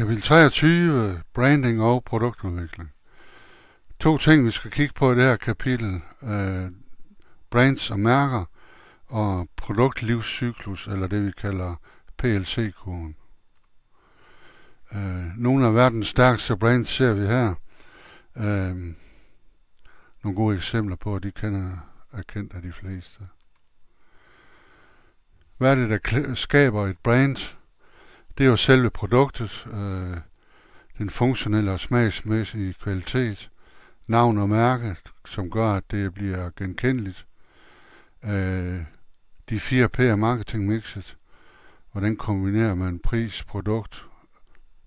Kapitel 23. Branding og produktudvikling. To ting, vi skal kigge på i det her kapitel. Brands og mærker og produktlivscyklus, eller det vi kalder PLC-kurven. Nogle af verdens stærkeste brands ser vi her. Nogle gode eksempler på, at de er kendt af de fleste. Hvad er det, der skaber et brand? Det er jo selve produktet, den funktionelle og smagsmæssige kvalitet, navn og mærke, som gør, at det bliver genkendeligt. De 4 P'er marketingmixet, hvordan kombinerer man pris, produkt,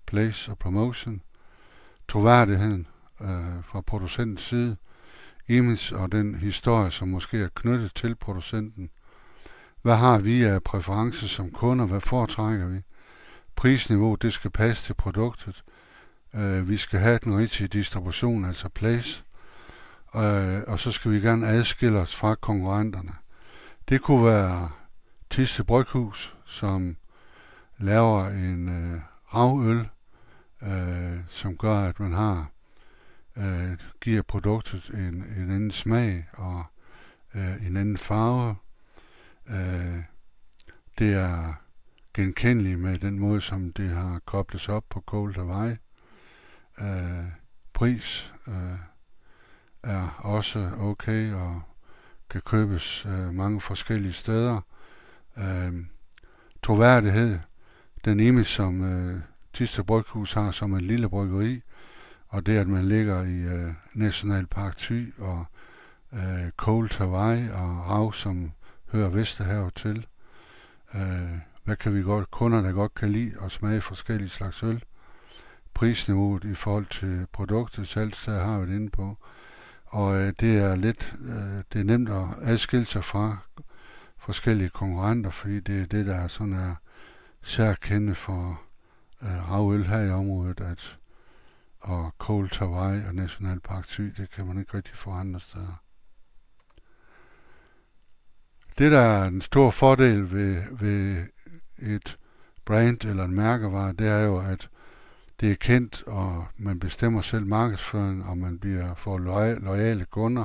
place og promotion, troværdigheden fra producentens side, image og den historie, som måske er knyttet til producenten. Hvad har vi af præferencer som kunder? Hvad foretrækker vi? Prisniveau, det skal passe til produktet. Vi skal have den rigtige distribution, altså place. Og så skal vi gerne adskille os fra konkurrenterne. Det kunne være Thisted Bryghus, som laver en ravøl, som gør, at man giver produktet en anden smag og en anden farve. Det er genkendeligt med den måde, som det har kobles op på Cold Hawaii. Pris er også okay og kan købes mange forskellige steder. Troværdighed, den image, som Thisted Bryghus har som en lille bryggeri, og det, at man ligger i Nationalpark Thy og Cold Hawaii og Rav, som hører Vesterhavet til. Hvad kan vi godt, kunder der godt kan lide og smage forskellige slags øl. Prisniveauet i forhold til produktet, salgstid har vi det inde på. Og det er nemt at adskille sig fra forskellige konkurrenter, fordi det er det, der er sådan er særkendende for ravøl her i området, og Cold Hawaii og Nationalpark Thy, det kan man ikke rigtig få andre steder. Det, der er en stor fordel ved et brand eller en mærkevare, det er jo, at det er kendt, og man bestemmer selv markedsføring, og man får loyale kunder.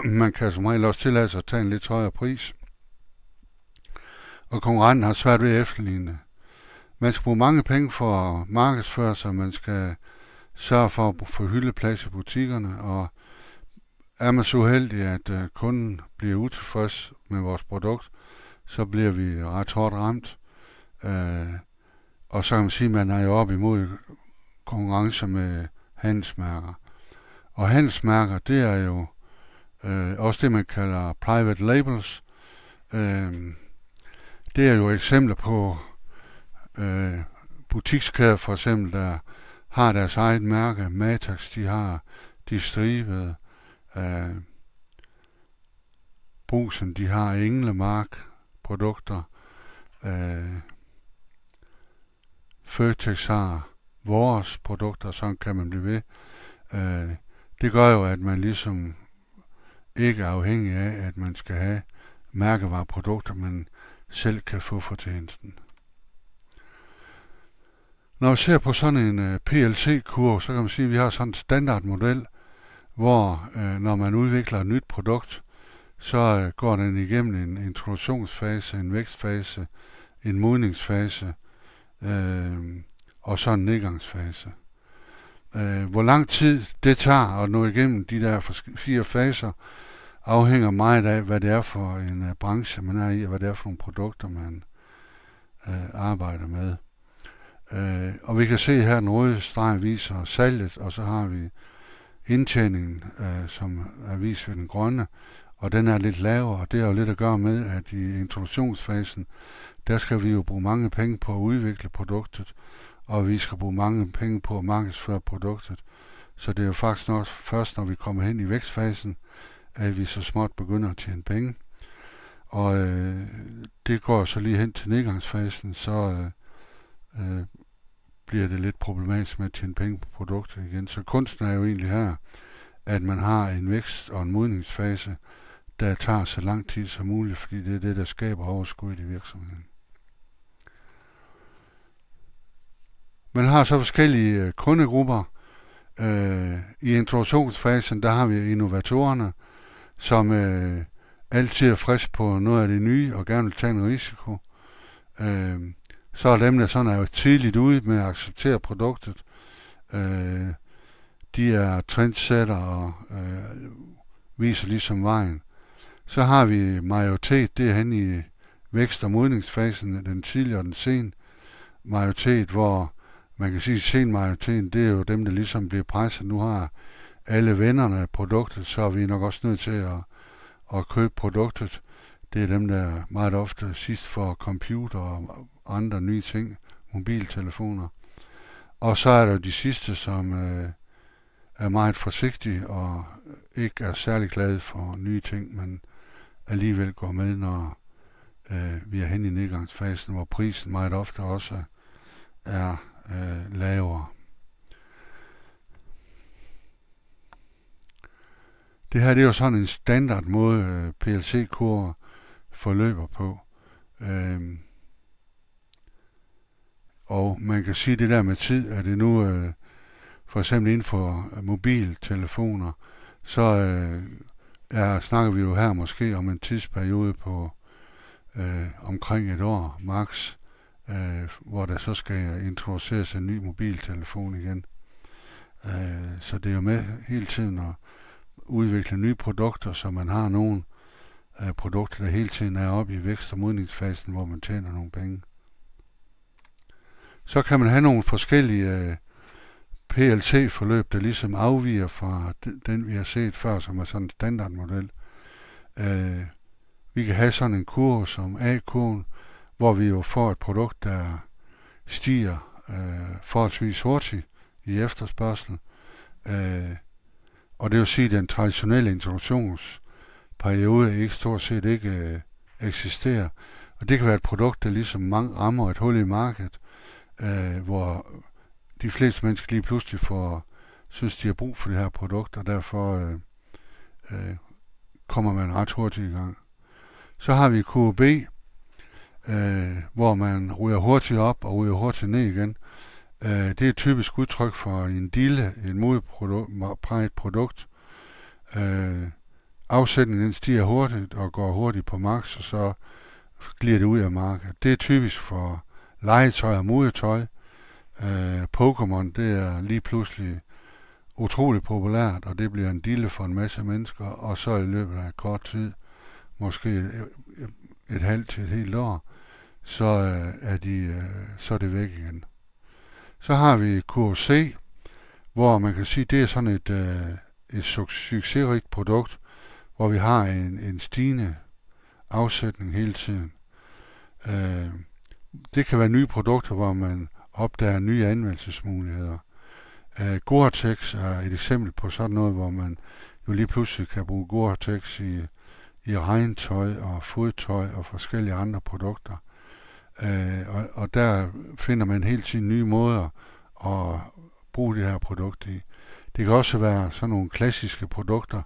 Man kan som regel også tillade sig at tage en lidt højere pris. Og konkurrenten har svært ved at efterligne. Man skal bruge mange penge for at markedsføre sig, man skal sørge for at få hyldeplads i butikkerne, og er man så uheldig, at kunden bliver utilfreds med vores produkt, så bliver vi ret hårdt ramt. Og så kan man sige, at man er jo op imod konkurrence med handelsmærker. Og handelsmærker, det er jo også det, man kalder private labels. Det er jo eksempler på butikskæder, for eksempel, der har deres eget mærke. Matas, de har de stribede. Brugsen, de har Englemark produkter. Føtex har vores produkter, sådan kan man blive ved. Det gør jo, at man ligesom ikke er afhængig af, at man skal have mærkevareprodukter, man selv kan få fortjenesten. Når vi ser på sådan en PLC-kurve, så kan man sige, at vi har sådan en standardmodel, hvor når man udvikler et nyt produkt, så går den igennem en introduktionsfase, en vækstfase, en modningsfase og så en nedgangsfase. Hvor lang tid det tager at nå igennem de der 4 faser, afhænger meget af, hvad det er for en branche, man er i, og hvad det er for nogle produkter, man arbejder med. Og vi kan se her, den røde streg viser salget, og så har vi indtjeningen, som er vist ved den grønne, og den er lidt lavere, og det har jo lidt at gøre med, at i introduktionsfasen, der skal vi jo bruge mange penge på at udvikle produktet, og vi skal bruge mange penge på at markedsføre produktet. Så det er jo faktisk først, når vi kommer hen i vækstfasen, at vi så småt begynder at tjene penge. Og det går så lige hen til nedgangsfasen, så bliver det lidt problematisk med at tjene penge på produktet igen. Så kunsten er jo egentlig her, at man har en vækst- og en modningsfase, der tager så lang tid som muligt, fordi det er det, der skaber overskud i virksomheden. Man har så forskellige kundegrupper. I introduktionsfasen, der har vi innovatorerne, som altid er frisk på noget af det nye og gerne vil tage en risiko. Så er dem, der sådan er tidligt ude med at acceptere produktet. De er trendsetter og viser ligesom vejen. Så har vi majoritet, det er hen i vækst- og modningsfasen, den tidlige og den sen majoritet, hvor man kan sige, at sen majoriteten, det er jo dem, der ligesom bliver presset. Nu har alle vennerne af produktet, så er vi nok også nødt til at købe produktet. Det er dem, der meget ofte sidst får computer og andre nye ting, mobiltelefoner. Og så er der de sidste, som er meget forsigtige og ikke er særlig glade for nye ting, men alligevel går med, når vi er hen i nedgangsfasen, hvor prisen meget ofte også er lavere. Det her det er jo sådan en standard måde, PLC-kurver forløber på. Og man kan sige det der med tid, at det nu for eksempel inden for mobiltelefoner, så snakker vi jo her måske om en tidsperiode på omkring et år max, hvor der så skal introduceres en ny mobiltelefon igen. Så det er jo med hele tiden at udvikle nye produkter, så man har nogle produkter, der hele tiden er oppe i vækst- og modningsfasen, hvor man tjener nogle penge. Så kan man have nogle forskellige PLC-forløb, der ligesom afviger fra den, vi har set før, som er sådan en standardmodel. Vi kan have sådan en kurve som A-kurven, hvor vi jo får et produkt, der stiger forholdsvis hurtigt i efterspørgsel. Og det vil sige, at den traditionelle introduktionsperiode ikke stort set ikke eksisterer. Og det kan være et produkt, der ligesom rammer et hul i markedet, hvor de fleste mennesker lige pludselig synes, de har brug for det her produkt, og derfor kommer man ret hurtigt i gang. Så har vi QB, hvor man ryger hurtigt op og ryger hurtigt ned igen. Det er et typisk udtryk for en dille, et modepræget produkt. Afsætningen stiger hurtigt og går hurtigt på max, og så glider det ud af markedet. Det er typisk for legetøj og modetøj. Pokémon, det er lige pludselig utroligt populært, og det bliver en dille for en masse mennesker, og så i løbet af kort tid, måske et halvt til et helt år, så er det væk igen. Så har vi QC, hvor man kan sige, det er sådan et succesrigt produkt, hvor vi har en stigende afsætning hele tiden. Det kan være nye produkter, hvor man opdager nye anvendelsesmuligheder. Gore-Tex er et eksempel på sådan noget, hvor man jo lige pludselig kan bruge Gore-Tex i regntøj og fodtøj og forskellige andre produkter. Og der finder man hele tiden nye måder at bruge det her produkt i. Det kan også være sådan nogle klassiske produkter,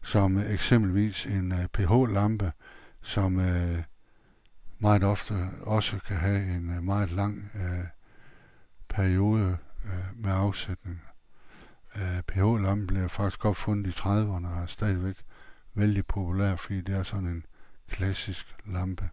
som eksempelvis en pH-lampe, som meget ofte også kan have en meget lang periode med afsætning. pH-lampen blev faktisk opfundet i 30'erne og er stadigvæk vældig populær, fordi det er sådan en klassisk lampe.